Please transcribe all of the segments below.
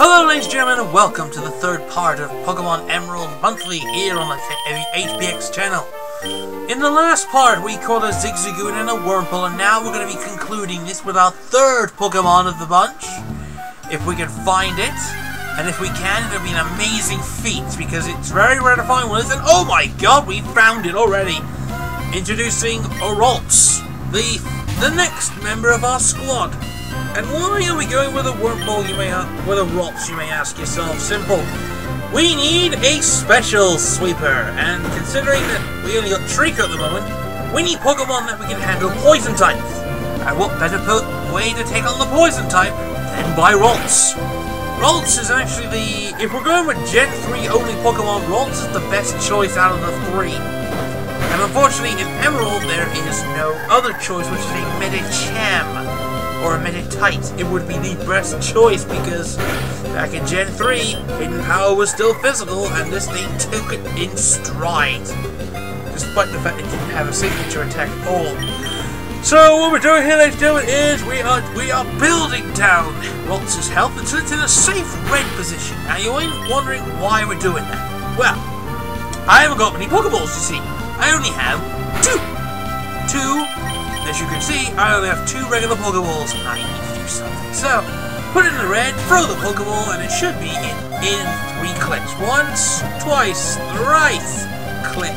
Hello ladies and gentlemen, and welcome to the third part of Pokemon Emerald Monthly here on the HBX channel. In the last part we caught a Zigzagoon and a Wurmple, and now we're going to be concluding this with our third Pokemon of the bunch. If we can find it, and if we can, it'll be an amazing feat because it's very rare to find one. And oh my god, we found it already! Introducing Oralts, the next member of our squad. And why are we going with a Wurmple, with a Oralts, you may ask yourself? Simple. We need a special sweeper, and considering that we only got Treecko at the moment, we need Pokemon that we can handle poison types. And what better way to take on the poison type than by Oralts? Oralts is actually if we're going with Gen 3 only Pokemon, Oralts is the best choice out of the three. And unfortunately in Emerald there is no other choice, which is a Medicham. Or a Meditite. It would be the best choice because back in Gen 3, Hidden Power was still physical and this thing took it in stride. Despite the fact it didn't have a signature attack at all. So what we're doing here, ladies and gentlemen, is we are building down Oralts' health until it's in a safe red position. Now you're wondering why we're doing that. Well, I haven't got many Pokeballs, you see. I only have two. As you can see, I only have 2 regular Pokeballs, and I need to do something. So, put it in the red, throw the Pokeball, and it should be in 3 clicks. Once, twice, thrice, click.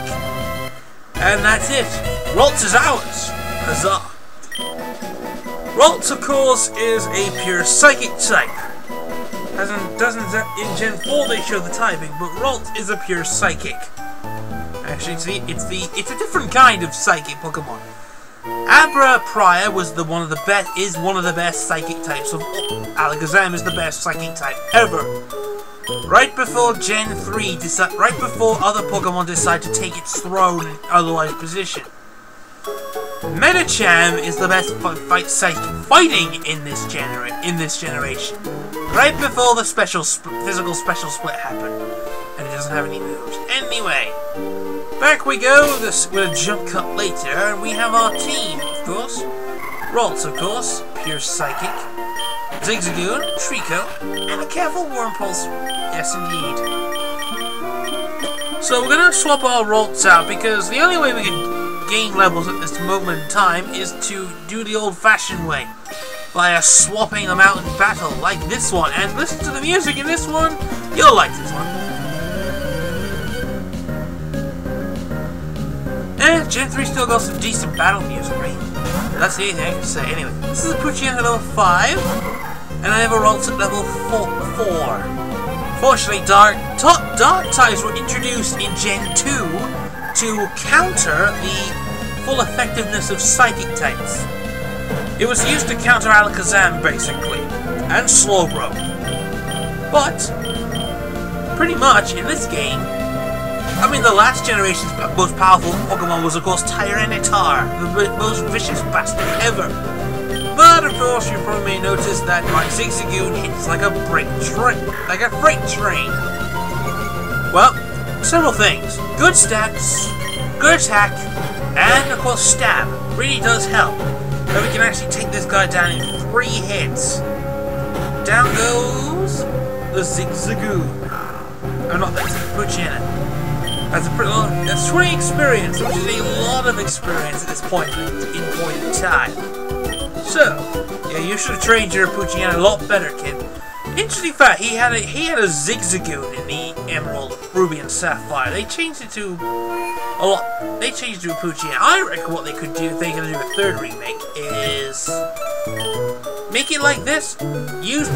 And that's it. Oralts is ours. Huzzah. Oralts, of course, is a pure Psychic type. Doesn't in Gen 4 they show the typing, but Oralts is a pure Psychic. Actually, it's a different kind of Psychic Pokemon. Abra Prior is one of the best psychic types of all. Alakazam is the best psychic type ever. Right before Gen 3, right before other Pokemon decide to take its throne in otherwise position. Medicham is the best fighting in this generation. Right before the physical special split happened, and it doesn't have any moves. Anyway. Back we go with a jump cut later, and we have our team, of course. Oralts, of course, pure Psychic. Zigzagoon, Treecko, and a careful Wurmple. Yes, indeed. So we're going to swap our Oralts out, because the only way we can gain levels at this moment in time is to do the old-fashioned way. Via swapping them out in battle, like this one. And listen to the music in this one. You'll like this one. Gen 3 still got some decent battle music, right? That's the only thing I can say. Anyway, this is a Poochyena at level 5, and I have a Oralts at level 4. Fortunately, Dark types were introduced in Gen 2 to counter the full effectiveness of Psychic types. It was used to counter Alakazam, basically, and Slowbro. But, pretty much, in this game, I mean, the last generation's most powerful Pokemon was, of course, Tyranitar, the most vicious bastard ever. But, of course, you probably may notice that my Zigzagoon hits like a freight train. Well, several things. Good stats, good attack, and, of course, stab. Really does help. And we can actually take this guy down in 3 hits. Down goes the Zigzagoon. Oh, not that, Poochyena. That's 20 experience, which is a lot of experience at this point in time. So, yeah, you should have trained your Poochyena a lot better, kid. Interesting fact, he had a Zigzagoon in the Emerald, Ruby, and Sapphire. They changed it to a lot. They changed it to a Poochyena. I reckon what they could do if they're going to do a 3rd remake is make it like this. Use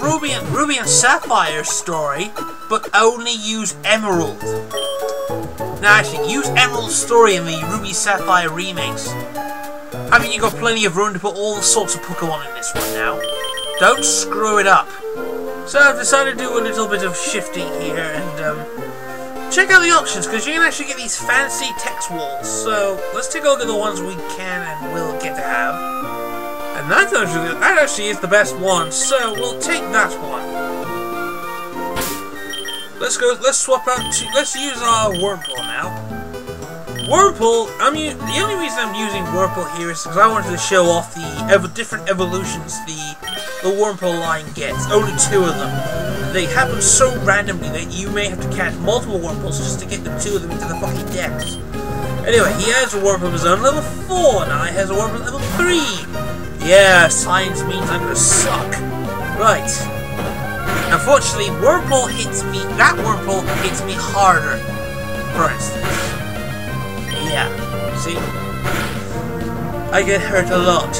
Ruby and Sapphire's story, but only use Emerald. Now actually, use Emerald's story in the Ruby Sapphire remakes. I mean, you've got plenty of room to put all sorts of Pokemon in this one now. Don't screw it up. So I've decided to do a little bit of shifting here and check out the options, because you can actually get these fancy text walls. So let's take a look at the ones we can and will get to have. And that actually is the best one, so we'll take that one. Let's swap out let's use our Wurmple now. Wurmple, the only reason I'm using Wurmple here is because I wanted to show off the different evolutions the the Wurmple line gets. Only 2 of them. They happen so randomly that you may have to catch multiple Wurmples just to get the 2 of them into the fucking depths. Anyway, he has a Wurmple of his own level 4, now he has a Wurmple level 3. Yeah, science means I'm gonna suck. Right. Unfortunately, that Wurmple hits me harder, for instance. Yeah, see? I get hurt a lot.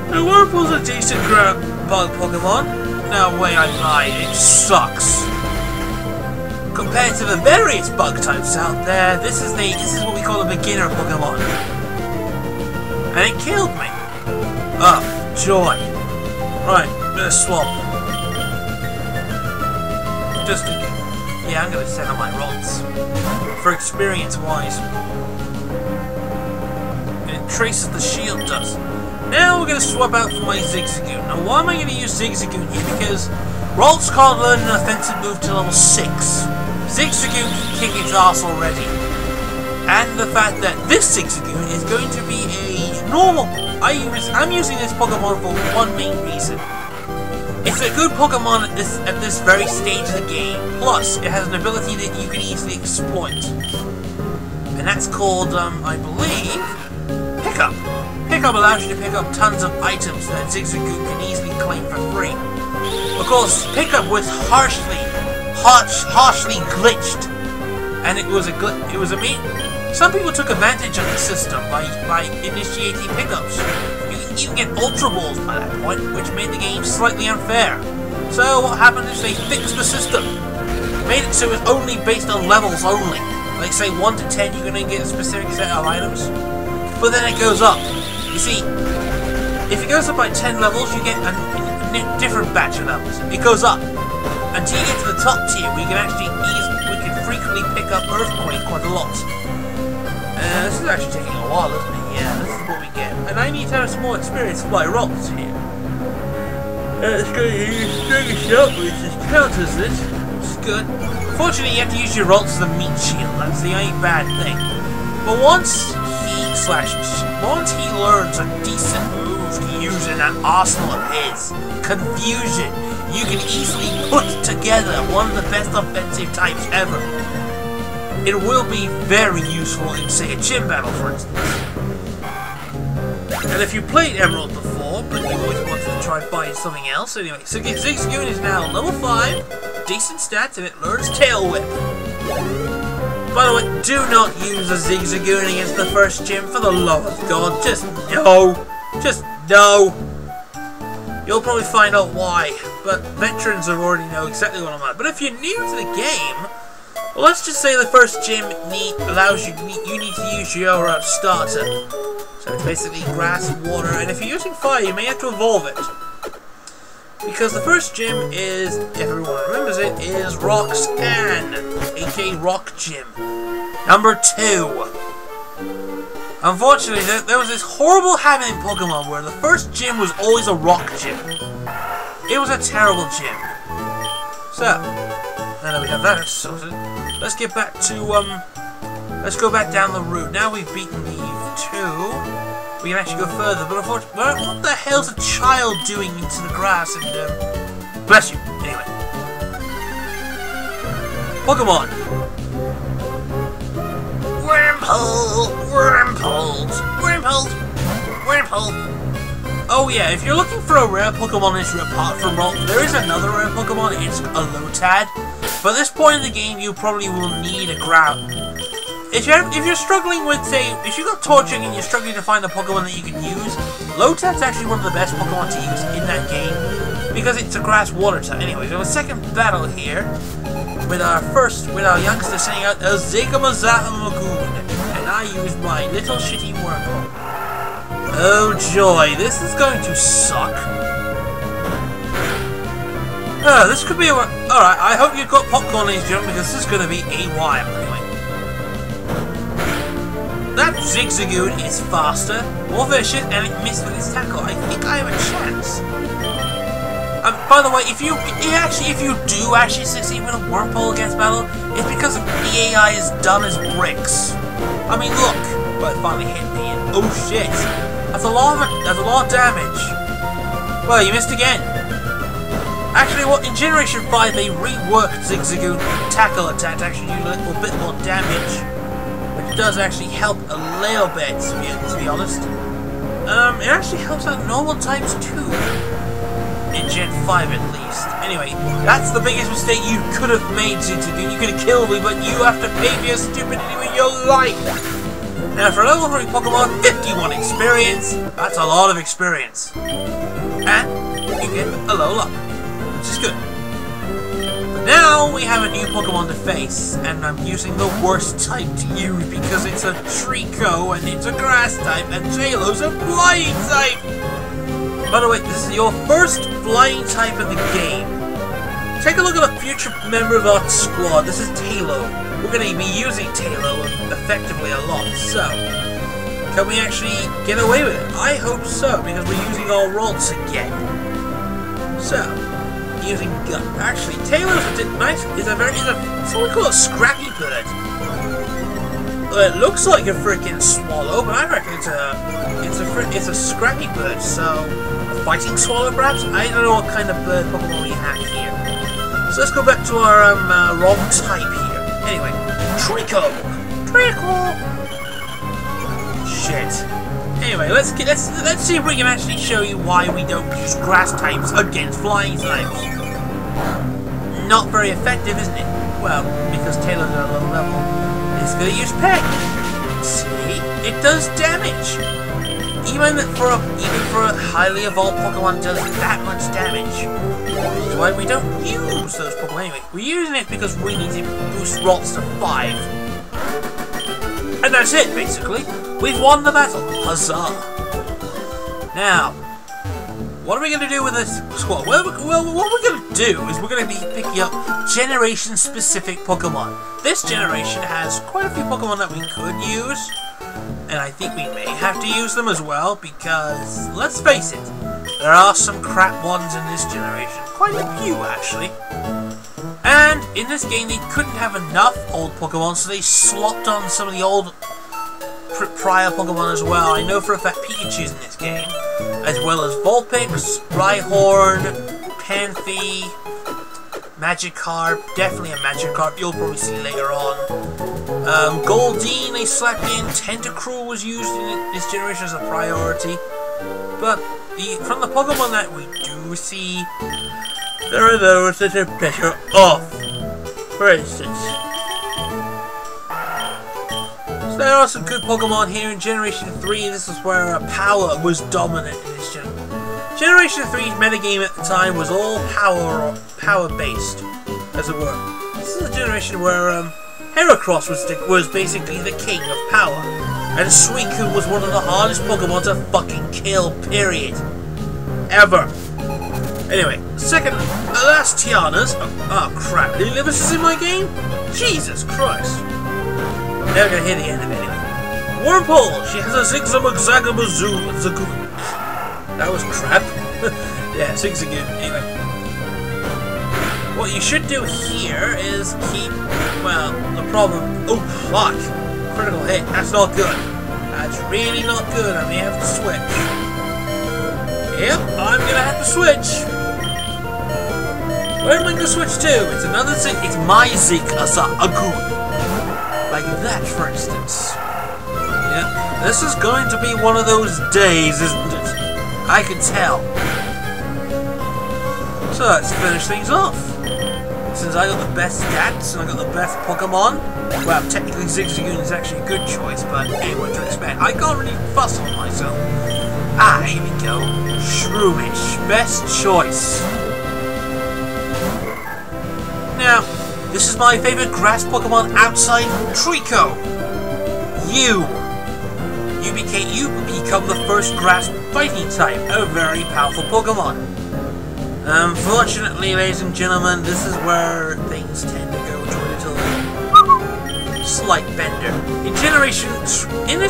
The Wurmple's a decent bug Pokemon. No way I lied, it sucks. Compared to the various bug types out there, this is what we call a beginner Pokemon. And it killed me. Oh, joy. Right, bit of swamp. Yeah, I'm gonna send on my rolls. For experience wise. And it traces the shield dust. Now we're gonna swap out for my Zigzagoon. Now why am I gonna use Zigzagoon here? Because Ralts can't learn an offensive move to level 6. Zigzagoon can kick its ass already. And the fact that this Zigzagoon is going to be a normal. I'm using this Pokemon for one main reason. It's a good Pokemon at this very stage of the game. Plus, it has an ability that you can easily exploit. And that's called, I believe, Pickup. Pickup allows you to pick up tons of items that Zigzagoon can easily claim for free. Of course, Pickup was harshly glitched, and it was some people took advantage of the system by initiating pickups. You can even get Ultra Balls by that point, which made the game slightly unfair. So what happened is they fixed the system, made it so it's only based on levels only. Like say 1 to 10, you're gonna get a specific set of items, but then it goes up. You see, if it goes up by 10 levels, you get a different batch of levels. It goes up until you get to the top tier, where you can actually frequently pick up Earthquake quite a lot. This is actually taking a while, isn't it? Yeah, this is what we get. And I need to have some more experience with my Ralts here. It's going to use String Shot, which is counters it. It's good. Fortunately, you have to use your Ralts as a meat shield. That's the only bad thing. But once he learns a decent move to use in that arsenal of his, Confusion, you can easily put together one of the best offensive types ever. It will be very useful in, say, a gym battle, for instance. And if you played Emerald before, but you always wanted to try buying something else, anyway, so Zigzagoon is now level 5, decent stats, and it learns Tail Whip. By the way, do not use a Zigzagoon against the first gym, for the love of God. Just no. Just no. You'll probably find out why, but veterans already know exactly what I'm at. But if you're new to the game, well, let's just say the first gym allows you need to use your starter. So it's basically grass, water, and if you're using fire, you may have to evolve it. Because the first gym is, if everyone remembers it, is Roxanne, aka Rock Gym. Number 2. Unfortunately, there was this horrible habit in Pokemon where the first gym was always a rock gym. It was a terrible gym. So, now that we have that sorted, let's get back to, let's go back down the route. Now we've beaten the 2, we can actually go further, but unfortunately, what the hell's a child doing into the grass and, bless you, anyway. Pokemon! Wurmple! Oh yeah, if you're looking for a rare Pokemon apart from Ralts, there is another rare Pokemon, it's a Lotad. But at this point in the game, you probably will need a ground. If you're struggling with, say, if you got torturing and you're struggling to find a Pokemon that you can use, Lotad's actually one of the best Pokemon to use in that game, because it's a grass water type. Anyway, we have a second battle here, with our youngster sending out a Zigamazagoon, and I use my little shitty Wurmple. Oh joy, this is going to suck. This could be a... Alright, I hope you've got popcorn, ladies and gentlemen, because this is going to be a while, anyway. That Zigzagoon is faster, more vicious, and it missed with its tackle. I think I have a chance. By the way, if you do actually succeed with a Wurmple against battle, it's because the AI is dumb as bricks. I mean, look, but it finally hit me, and oh shit, that's a lot of damage. Well, you missed again. Actually, what in Generation 5 they reworked Zigzagoon tackle attack to actually do a little bit more damage, which does actually help a little bit, to be honest. It actually helps out normal types too, in Gen 5 at least. Anyway, that's the biggest mistake you could have made, Zigzagoon. You could have killed me, but you have to pay for your stupidity with your life. Now for level 3 Pokemon, 51 experience. That's a lot of experience. And you get a low luck, which is good. But now we have a new Pokemon to face, and I'm using the worst type to use because it's a Treecko and it's a grass type, and Jalo's a flying type! By the way, this is your first flying type of the game. Take a look at a future member of our squad. This is Talo. We're going to be using Talo effectively a lot, so can we actually get away with it? I hope so, because we're using our rolls again. So, using gun. Actually, Taylor's is something we call a scrappy bird. Well, it looks like a freaking swallow, but I reckon it's a scrappy bird. So, a fighting swallow, perhaps? I don't know what kind of bird Pokemon we have here. So let's go back to our wrong type here. Anyway, Treecko. Shit. Anyway, let's see if we can actually show you why we don't use grass types against flying types. Not very effective, isn't it? Well, because Taylor's at a low level. It's gonna use Peck. See? It does damage. Even for a highly evolved Pokemon does that much damage. Which is why we don't use those Pokemon anyway. We're using it because we need to boost Rolls to 5. And that's it, basically. We've won the battle. Huzzah! Now, what are we going to do with this squad? Well, what we're going to do is we're going to be picking up generation-specific Pokemon. This generation has quite a few Pokemon that we could use, and I think we may have to use them as well, because, let's face it, there are some crap ones in this generation. Quite a few, actually. And in this game, they couldn't have enough old Pokemon, so they slopped on some of the old prior Pokemon as well. I know for a fact Pikachu's in this game, as well as Vulpix, Rhyhorn, Panphy, Magikarp, definitely a Magikarp, you'll probably see later on. Goldeen they slapped in, Tentacruel was used in this generation as a priority, but from the Pokemon that we do see, there are those that are better off. For instance, there are some good Pokemon here in Generation 3. This is where power was dominant in this generation. Generation 3's metagame at the time was all power-based, as it were. This is a generation where Heracross was basically the king of power, and Suicune was one of the hardest Pokemon to fucking kill, period. Ever. Anyway, last Tiana's. Oh crap, Lilibus is in my game? Jesus Christ. Never gonna hear the end of it anyway. Wurmple! She has a Zigzamazagabazoo. That was crap. Yeah, Zigzagoon. Anyway. What you should do here is keep, well, the problem. Oh, fuck. Critical hit. That's not good. That's really not good. I may have to switch. Yep, I'm gonna have to switch. Where am I gonna switch to? It's another Zig. It's my Zigzagoon. Like that, for instance. Yeah, this is going to be one of those days, isn't it? I can tell. So let's finish things off. Since I got the best stats and I got the best Pokemon, well, technically Zigzagoon is actually a good choice, but hey, what to expect? I can't really fuss on myself. Ah, here we go. Shroomish, best choice. Now, this is my favorite grass Pokemon outside Treecko. You become the first grass fighting type, a very powerful Pokemon. Unfortunately, ladies and gentlemen, this is where things tend to go to a little slight bender. In this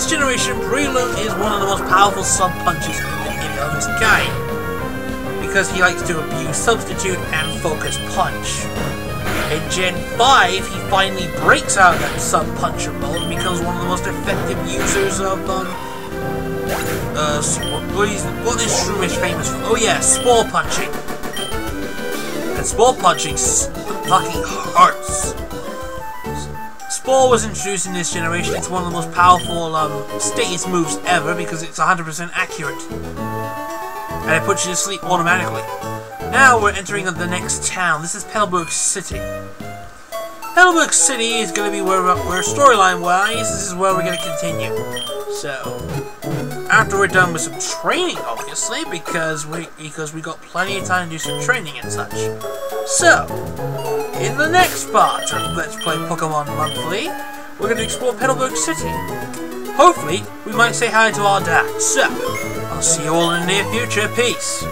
generation, Breloom is one of the most powerful sub-punches of his kind, because he likes to abuse Substitute and Focus Punch. In Gen 5, he finally breaks out of that sub-puncher mode and becomes one of the most effective users of what is Shroomish famous for? Oh yeah, spore punching. And spore punching fucking hurts. Spore was introduced in this generation. It's one of the most powerful status moves ever because it's 100% accurate. And it puts you to sleep automatically. Now we're entering the next town. This is Petalburg City. Petalburg City is going to be where storyline-wise, this is where we're going to continue. So, after we're done with some training, obviously, because we got plenty of time to do some training and such. So, in the next part of Let's Play Pokemon Monthly, we're going to explore Petalburg City. Hopefully, we might say hi to our dad. So, I'll see you all in the near future. Peace.